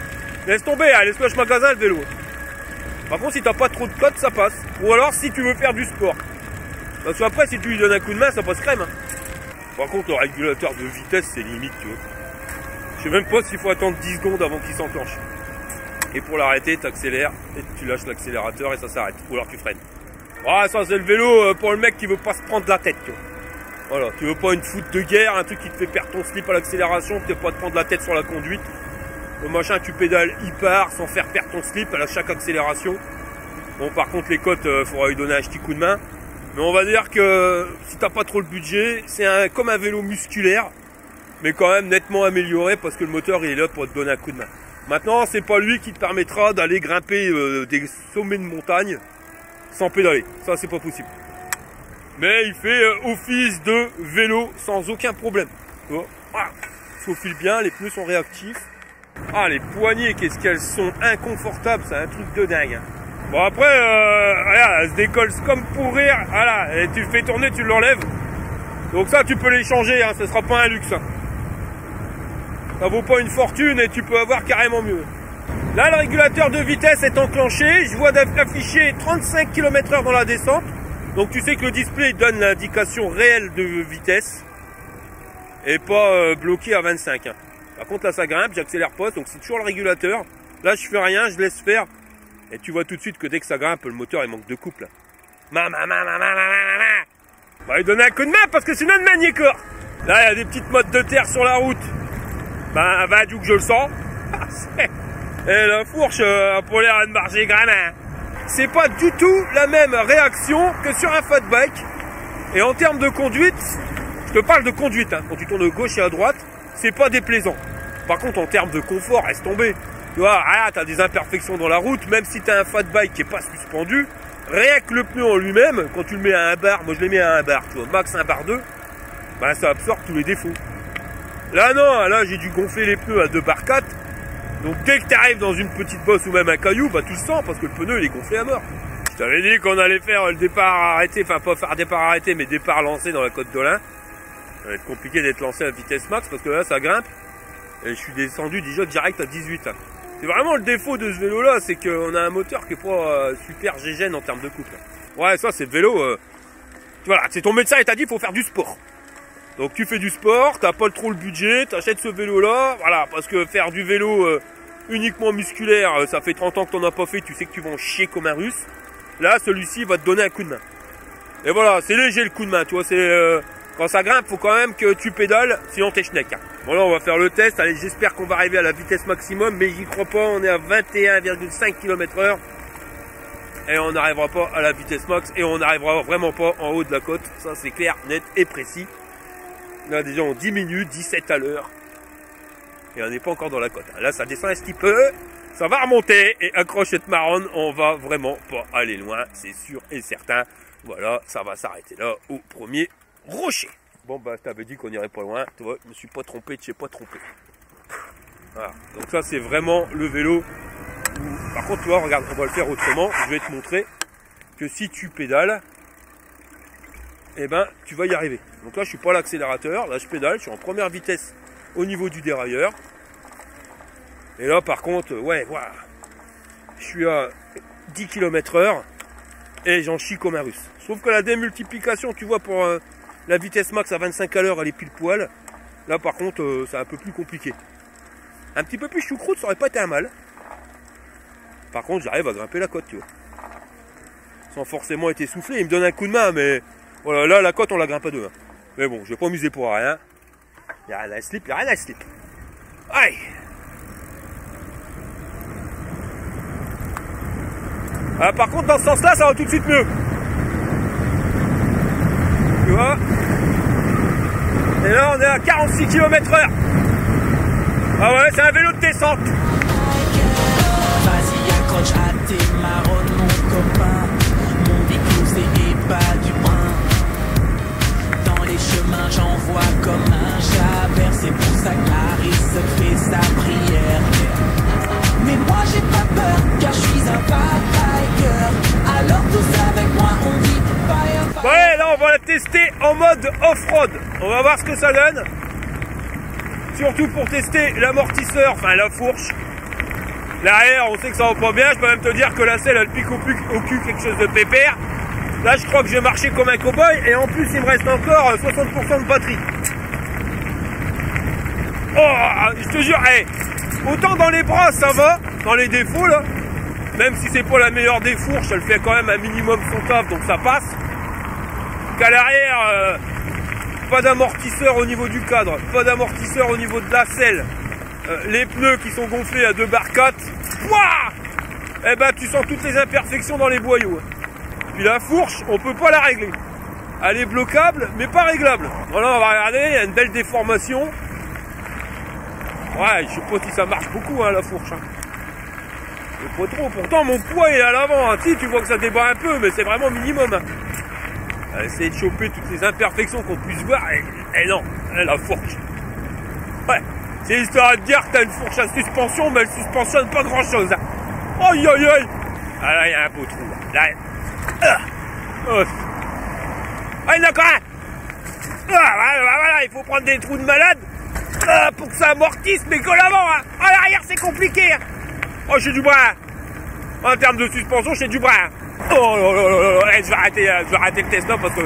laisse tomber, hein, laisse-moi le magasin le vélo. Par contre, si t'as pas trop de côtes, ça passe. Ou alors si tu veux faire du sport. Parce qu'après, si tu lui donnes un coup de main, ça passe crème, hein. Par contre, le régulateur de vitesse, c'est limite, tu vois. Je sais même pas s'il faut attendre 10 secondes avant qu'il s'enclenche. Et pour l'arrêter, tu accélères et tu lâches l'accélérateur et ça s'arrête. Ou alors tu freines. Ah, ça c'est le vélo pour le mec qui veut pas se prendre la tête, tu vois. Voilà, tu veux pas une foot de guerre, un truc qui te fait perdre ton slip à l'accélération, que tu pas te prendre la tête sur la conduite. Le machin, tu pédales, il part sans faire perdre ton slip à chaque accélération. Bon, par contre, les côtes, faudra lui donner un petit coup de main. Mais on va dire que si t'as pas trop le budget, c'est comme un vélo musculaire, mais quand même nettement amélioré parce que le moteur il est là pour te donner un coup de main. Maintenant, c'est pas lui qui te permettra d'aller grimper des sommets de montagne sans pédaler. Ça, c'est pas possible. Mais il fait office de vélo sans aucun problème. Tu vois, voilà. Il faufile bien, les pneus sont réactifs. Ah, les poignées, qu'est-ce qu'elles sont inconfortables, c'est un truc de dingue. Bon, après, regarde, elle se décolle comme pour rire. Voilà, et tu le fais tourner, tu l'enlèves. Donc ça, tu peux les changer, hein, ce sera pas un luxe. Hein. Ça vaut pas une fortune et tu peux avoir carrément mieux. Là, le régulateur de vitesse est enclenché. Je vois afficher 35 km/h dans la descente. Donc tu sais que le display donne l'indication réelle de vitesse. Et pas bloqué à 25. Hein. Par contre, là, ça grimpe, j'accélère pas. Donc c'est toujours le régulateur. Là, je fais rien, je laisse faire. Et tu vois tout de suite que dès que ça grimpe, le moteur, il manque de couple. On va lui donner un coup de main parce que sinon, il manier corps. Là, il y a des petites mottes de terre sur la route. Ben, va d'où que je le sens. Et la fourche a pour l'air de marcher gramin. C'est pas du tout la même réaction que sur un fat bike. Et en termes de conduite, je te parle de conduite, hein, quand tu tournes de gauche et à droite, c'est pas déplaisant. Par contre, en termes de confort, laisse tomber. Tu vois, ah, t'as des imperfections dans la route, même si t'as un fat bike qui est pas suspendu, rien que le pneu en lui-même, quand tu le mets à 1 bar, moi je les mets à 1 bar, tu vois, max 1 bar 2, ben ça absorbe tous les défauts. Là non, là j'ai dû gonfler les pneus à 2 bar 4, donc dès que tu arrives dans une petite bosse ou même un caillou, bah tu le sens parce que le pneu il est gonflé à mort. Je t'avais dit qu'on allait faire le départ arrêté, enfin pas faire départ arrêté, mais départ lancé dans la Côte d'Olin. Ça va être compliqué d'être lancé à vitesse max parce que là ça grimpe, et je suis descendu déjà direct à 18. Hein. C'est vraiment le défaut de ce vélo là, c'est qu'on a un moteur qui est pas super gégène en termes de couple. Ouais, ça c'est le vélo, voilà, c'est ton médecin et t'a dit il faut faire du sport. Donc tu fais du sport, t'as pas trop le budget, t'achètes ce vélo là, voilà, parce que faire du vélo uniquement musculaire, ça fait 30 ans que t'en as pas fait, tu sais que tu vas en chier comme un russe. Là, celui-ci va te donner un coup de main. Et voilà, c'est léger le coup de main, tu vois, c'est... quand ça grimpe, faut quand même que tu pédales, sinon t'es schneck. Hein. Bon là, on va faire le test, allez, j'espère qu'on va arriver à la vitesse maximum, mais j'y crois pas, on est à 21,5 km/h. Et on n'arrivera pas à la vitesse max, et on n'arrivera vraiment pas en haut de la côte, ça c'est clair, net et précis. Là déjà on diminue, 17 à l'heure. Et on n'est pas encore dans la côte. Là ça descend un petit peu, ça va remonter. Et accroche cette marronne, on va vraiment pas aller loin, c'est sûr et certain. Voilà, ça va s'arrêter là au premier rocher. Bon bah je t'avais dit qu'on irait pas loin, tu vois, je me suis pas trompé, je sais pas trompé. Voilà, donc ça c'est vraiment le vélo. Par contre tu vois, regarde, on va le faire autrement, je vais te montrer que si tu pédales, eh ben tu vas y arriver. Donc là je suis pas à l'accélérateur, là je pédale, je suis en première vitesse au niveau du dérailleur. Et là par contre, ouais, voilà, je suis à 10 km/h et j'en chie comme un russe. Sauf que la démultiplication, tu vois, pour la vitesse max à 25 à l'heure, elle est pile poil. Là par contre, c'est un peu plus compliqué. Un petit peu plus choucroute, ça aurait pas été un mal. Par contre, j'arrive à grimper la côte, tu vois. Sans forcément être essoufflé, il me donne un coup de main, mais... Voilà, là, la côte, on la grimpe à deux. Hein. Mais bon, je vais pas miser pour rien. Il n'y a rien à slip, il n'y a rien à slip. Aïe! Ah, par contre, dans ce sens-là, ça va tout de suite mieux. Tu vois? Et là, on est à 46 km/h. Ah ouais, c'est un vélo de descente. Vas-y, accroche à tes marronnes, mon copain. Mon véhicule, c'est pas du brin. Dans les chemins, j'en vois comme un javert. C'est pour ça que Clarisse fait sa prière. Mais moi, j'ai pas peur, car je suis un biker. Alors tous avec moi, on dit fire, fire. Ouais, là, on va la tester en mode off-road. On va voir ce que ça donne. Surtout pour tester l'amortisseur, enfin la fourche. L'arrière, on sait que ça va pas bien. Je peux même te dire que la selle, elle pique au cul quelque chose de pépère. Là, je crois que je vais marcher comme un cow-boy. Et en plus, il me reste encore 60% de batterie. Oh, je te jure, hey, autant dans les bras, ça va. Dans les défauts, là. Même si c'est pas la meilleure des fourches, elle fait quand même un minimum son taf, donc ça passe. Qu'à l'arrière... pas d'amortisseur au niveau du cadre, pas d'amortisseur au niveau de la selle, les pneus qui sont gonflés à 2 bar 4, pouah, eh ben tu sens toutes les imperfections dans les boyaux. Puis la fourche, on peut pas la régler. Elle est bloquable, mais pas réglable. Voilà, on va regarder, il y a une belle déformation. Ouais, je sais pas si ça marche beaucoup, hein, la fourche. Hein. C'est pas trop, pourtant mon poids est à l'avant. Hein. Si, tu vois que ça débat un peu, mais c'est vraiment minimum. Hein. Essayer de choper toutes les imperfections qu'on puisse voir, et non, la fourche. Ouais, c'est histoire de dire que t'as une fourche à suspension, mais elle suspensionne pas grand chose. Hein. Aïe aïe aïe. Ah là, il y a un beau trou. Là, ah, il y en a encore un. Voilà, il faut prendre des trous de malade pour que ça amortisse, mais que l'avant, hein. À l'arrière, c'est compliqué. Hein. Oh, j'ai du bras. En termes de suspension, j'ai du bras. Oh là là là là, je vais arrêter le test là parce que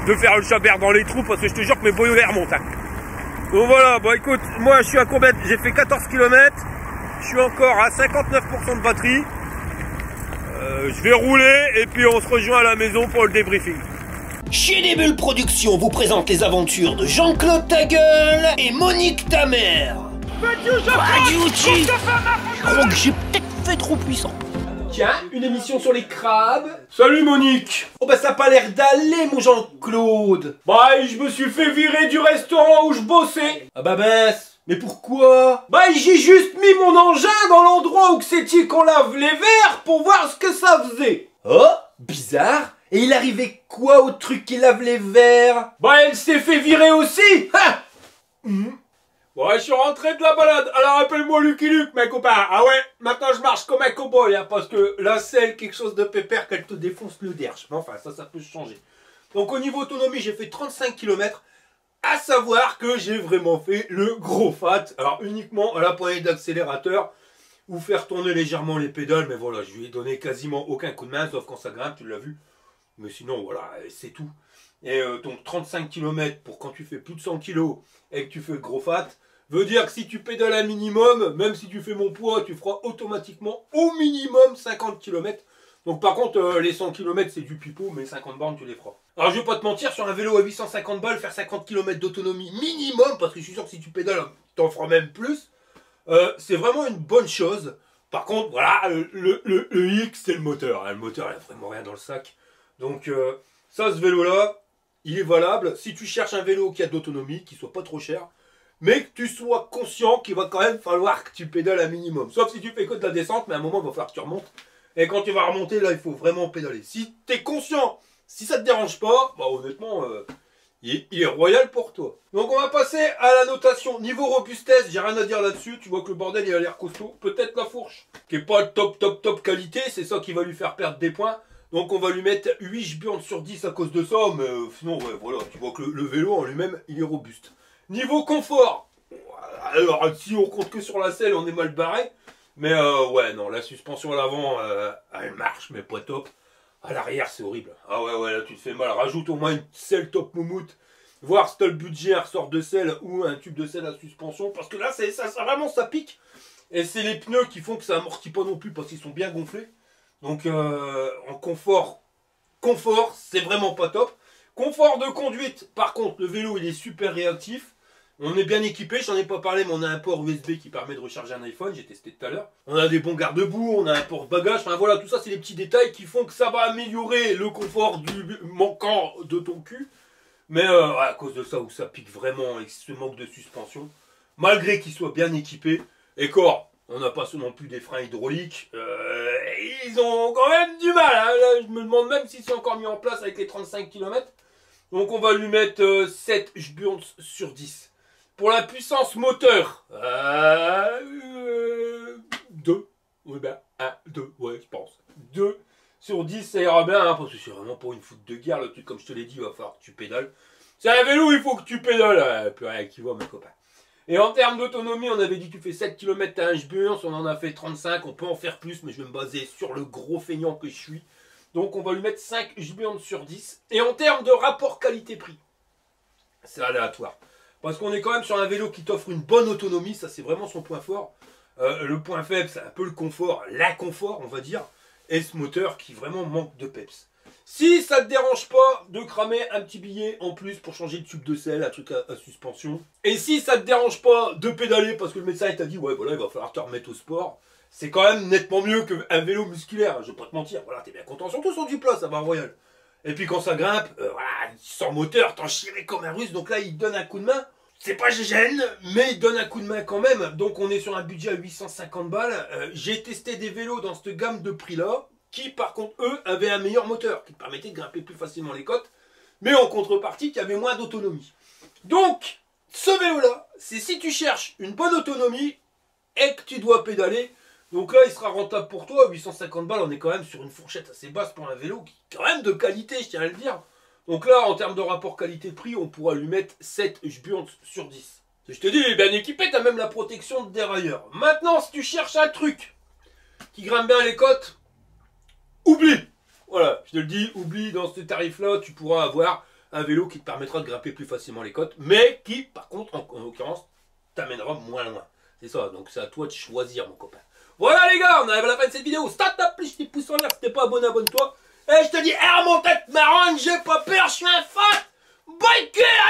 de faire le chabert dans les trous parce que je te jure que mes boyaux les remontent. Hein. Donc voilà, bon écoute, moi je suis à combien? J'ai fait 14 km, je suis encore à 59% de batterie. Je vais rouler et puis on se rejoint à la maison pour le débriefing. Chez des Bulles Productions vous présente les aventures de Jean-Claude Tagueule et Monique Tamer. Je crois que j'ai peut-être fait trop puissant. Tiens, une émission sur les crabes. Salut Monique. Oh bah ça a pas l'air d'aller mon Jean-Claude. Bah je me suis fait virer du restaurant où je bossais. Ah bah mince. Mais pourquoi? Bah j'ai juste mis mon engin dans l'endroit où c'était qu'on lave les verres pour voir ce que ça faisait. Oh, bizarre. Et il arrivait quoi au truc qui lave les verres? Bah elle s'est fait virer aussi. Ha. Ouais, je suis rentré de la balade, alors appelle-moi Lucky Luke, mes copains. Ah ouais, maintenant je marche comme un cow-boy, hein, parce que la selle, quelque chose de pépère, qu'elle te défonce le derche. Mais enfin, ça peut changer. Donc au niveau autonomie, j'ai fait 35 km, à savoir que j'ai vraiment fait le gros fat. Alors uniquement à la poignée d'accélérateur, ou faire tourner légèrement les pédales, mais voilà, je lui ai donné quasiment aucun coup de main, sauf quand ça grimpe, tu l'as vu. Mais sinon, voilà, c'est tout. Et donc 35 km pour quand tu fais plus de 100 kg et que tu fais le gros fat, veut dire que si tu pédales un minimum, même si tu fais mon poids, tu feras automatiquement au minimum 50 km. Donc par contre, les 100 km c'est du pipeau, mais 50 bornes tu les feras. Alors je vais pas te mentir, sur un vélo à 850 balles, faire 50 km d'autonomie minimum, parce que je suis sûr que si tu pédales, t'en feras même plus, c'est vraiment une bonne chose. Par contre, voilà, le X c'est le moteur. Hein. Le moteur, il a vraiment rien dans le sac. Donc ça, ce vélo-là, il est valable si tu cherches un vélo qui a de l'autonomie, qui soit pas trop cher, mais que tu sois conscient qu'il va quand même falloir que tu pédales un minimum. Sauf si tu fais que de la descente, mais à un moment, il va falloir que tu remontes. Et quand tu vas remonter, là, il faut vraiment pédaler. Si tu es conscient, si ça te dérange pas, bah honnêtement, il est royal pour toi. Donc on va passer à la notation. Niveau robustesse, j'ai rien à dire là-dessus. Tu vois que le bordel, il a l'air costaud. Peut-être la fourche, qui est pas top qualité. C'est ça qui va lui faire perdre des points. Donc on va lui mettre 8 jburnes sur 10 à cause de ça. Mais sinon, ouais, voilà, tu vois que le vélo en lui-même, il est robuste. Niveau confort, alors si on compte que sur la selle, on est mal barré. Mais ouais, non, la suspension à l'avant, elle marche, mais pas top. À l'arrière, c'est horrible. Ah ouais, là tu te fais mal. Rajoute au moins une selle top moumoute. Voir si t'as le budget, un ressort de selle ou un tube de selle à suspension. Parce que là, ça vraiment, ça pique. Et c'est les pneus qui font que ça amortit pas non plus parce qu'ils sont bien gonflés. Donc en confort, c'est vraiment pas top. Confort de conduite, par contre, le vélo, il est super réactif. On est bien équipé, j'en ai pas parlé, mais on a un port USB qui permet de recharger un iPhone, j'ai testé tout à l'heure. On a des bons garde-boue, on a un port-bagages, enfin voilà, tout ça c'est les petits détails qui font que ça va améliorer le confort du manquant de ton cul. Mais à cause de ça, où ça pique vraiment et ce manque de suspension, malgré qu'il soit bien équipé. Et corps, on n'a pas non plus des freins hydrauliques. Ils ont quand même du mal. Hein. Là, je me demande même s'ils sont encore mis en place avec les 35 km. Donc on va lui mettre 7 Jburns sur 10. Pour la puissance moteur, 2. Oui, ben, 1, 2, ouais, je pense. 2 sur 10, ça ira bien, hein, parce que c'est vraiment pour une foot de guerre, le truc, comme je te l'ai dit, il va falloir que tu pédales. C'est un vélo, il faut que tu pédales, plus rien qui va, mes copains. Et en termes d'autonomie, on avait dit que tu fais 7 km, t'as un Jburns, on en a fait 35, on peut en faire plus, mais je vais me baser sur le gros feignant que je suis. Donc on va lui mettre 5 Jburns sur 10. Et en termes de rapport qualité-prix, c'est aléatoire. Parce qu'on est quand même sur un vélo qui t'offre une bonne autonomie, ça c'est vraiment son point fort. Le point faible, c'est un peu le confort, l'inconfort, on va dire. Et ce moteur qui vraiment manque de peps. Si ça te dérange pas de cramer un petit billet en plus pour changer le tube de selle, un truc à suspension. Et si ça te dérange pas de pédaler parce que le médecin t'a dit ouais voilà il va falloir te remettre au sport. C'est quand même nettement mieux qu'un vélo musculaire, je vais pas te mentir. Voilà, t'es bien content, surtout sur du plat, ça va royal. Et puis quand ça grimpe, voilà, sans moteur, t'en chierais comme un russe. Donc là il te donne un coup de main. C'est pas gêne, mais il donne un coup de main quand même. Donc on est sur un budget à 850 balles. J'ai testé des vélos dans cette gamme de prix là, qui par contre eux avaient un meilleur moteur, qui te permettait de grimper plus facilement les côtes, mais en contrepartie qui avait moins d'autonomie. Donc ce vélo là, c'est si tu cherches une bonne autonomie et que tu dois pédaler. Donc là il sera rentable pour toi, 850 balles, on est quand même sur une fourchette assez basse pour un vélo qui est quand même de qualité, je tiens à le dire. Donc là, en termes de rapport qualité-prix, on pourra lui mettre 7 Jburns sur 10. Je te dis, il est bien équipé, tu as même la protection de dérailleur. Maintenant, si tu cherches un truc qui grimpe bien les côtes, oublie. Voilà, je te le dis, oublie, dans ce tarif-là, tu pourras avoir un vélo qui te permettra de grimper plus facilement les côtes, mais qui, par contre, en l'occurrence, t'amènera moins loin. C'est ça, donc c'est à toi de choisir, mon copain. Voilà les gars, on arrive à la fin de cette vidéo. Start up, plus tes pouces en l'air, si t'es pas abonné, abonne-toi. Et je te dis, mon tête marronne, j'ai pas peur, je suis un fan biker.